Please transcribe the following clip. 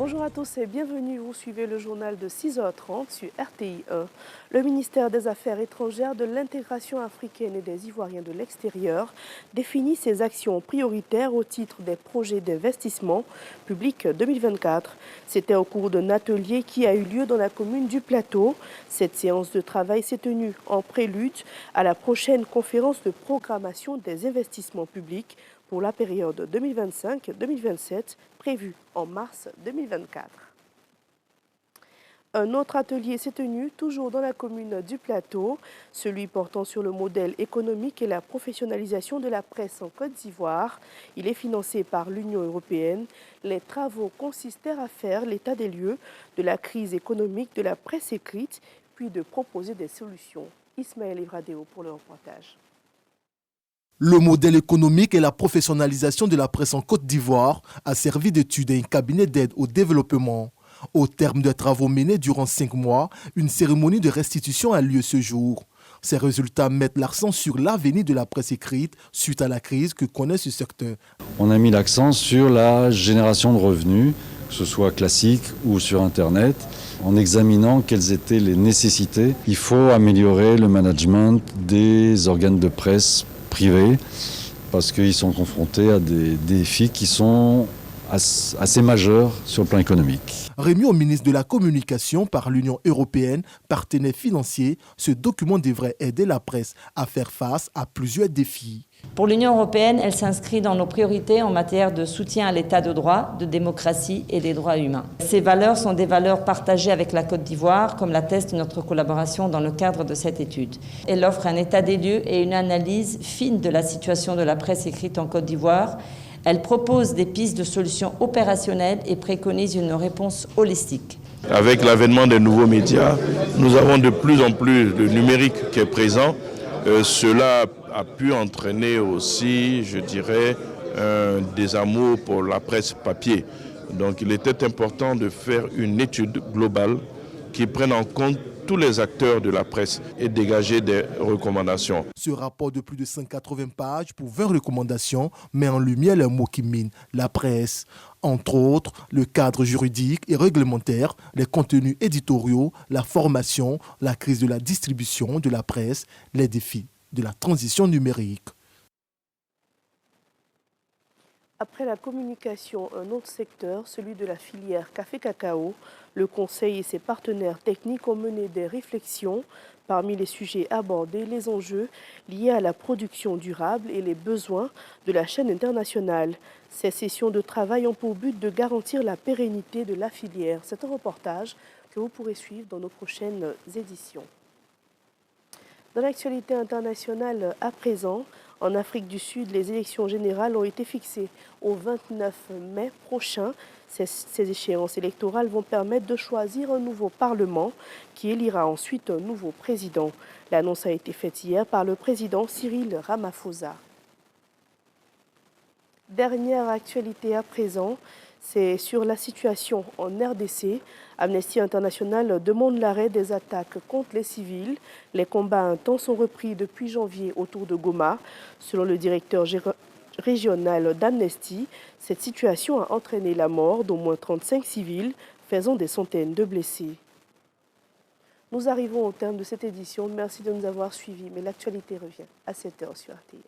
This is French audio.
Bonjour à tous et bienvenue. Vous suivez le journal de 6h30 sur RTI 1. Le ministère des Affaires étrangères, de l'intégration africaine et des Ivoiriens de l'extérieur définit ses actions prioritaires au titre des projets d'investissement public 2024. C'était au cours d'un atelier qui a eu lieu dans la commune du Plateau. Cette séance de travail s'est tenue en prélude à la prochaine conférence de programmation des investissements publics pour la période 2025-2027 prévue en mars 2024. Un autre atelier s'est tenu toujours dans la commune du Plateau, celui portant sur le modèle économique et la professionnalisation de la presse en Côte d'Ivoire. Il est financé par l'Union européenne. Les travaux consistèrent à faire l'état des lieux de la crise économique de la presse écrite, puis de proposer des solutions. Ismaël Evradeo pour le reportage. Le modèle économique et la professionnalisation de la presse en Côte d'Ivoire a servi d'étude à un cabinet d'aide au développement. Au terme de travaux menés durant 5 mois, une cérémonie de restitution a lieu ce jour. Ces résultats mettent l'accent sur l'avenir de la presse écrite suite à la crise que connaît ce secteur. On a mis l'accent sur la génération de revenus, que ce soit classique ou sur Internet, en examinant quelles étaient les nécessités. Il faut améliorer le management des organes de presse privés parce qu'ils sont confrontés à des défis qui sont assez majeurs sur le plan économique. Remis au ministre de la Communication par l'Union européenne, partenaire financier, ce document devrait aider la presse à faire face à plusieurs défis. Pour l'Union européenne, elle s'inscrit dans nos priorités en matière de soutien à l'état de droit, de démocratie et des droits humains. Ces valeurs sont des valeurs partagées avec la Côte d'Ivoire, comme l'atteste notre collaboration dans le cadre de cette étude. Elle offre un état des lieux et une analyse fine de la situation de la presse écrite en Côte d'Ivoire. Elle propose des pistes de solutions opérationnelles et préconise une réponse holistique. Avec l'avènement des nouveaux médias, nous avons de plus en plus de numérique qui est présent. Cela a pu entraîner aussi, je dirais, un désamour pour la presse papier. Donc il était important de faire une étude globale qui prenne en compte tous les acteurs de la presse et dégager des recommandations. Ce rapport de plus de 180 pages pour 20 recommandations met en lumière les mots qui minent la presse. Entre autres, le cadre juridique et réglementaire, les contenus éditoriaux, la formation, la crise de la distribution de la presse, les défis de la transition numérique. Après la communication, un autre secteur, celui de la filière café-cacao, le Conseil et ses partenaires techniques ont mené des réflexions. Parmi les sujets abordés, les enjeux liés à la production durable et les besoins de la chaîne internationale. Ces sessions de travail ont pour but de garantir la pérennité de la filière. C'est un reportage que vous pourrez suivre dans nos prochaines éditions. Dans l'actualité internationale à présent, en Afrique du Sud, les élections générales ont été fixées au 29 mai prochain. Ces échéances électorales vont permettre de choisir un nouveau Parlement qui élira ensuite un nouveau président. L'annonce a été faite hier par le président Cyril Ramaphosa. Dernière actualité à présent, c'est sur la situation en RDC. Amnesty International demande l'arrêt des attaques contre les civils. Les combats intenses sont repris depuis janvier autour de Goma. Selon le directeur régional d'Amnesty, cette situation a entraîné la mort d'au moins 35 civils, faisant des centaines de blessés. Nous arrivons au terme de cette édition. Merci de nous avoir suivis, mais l'actualité revient à 7h sur RTI.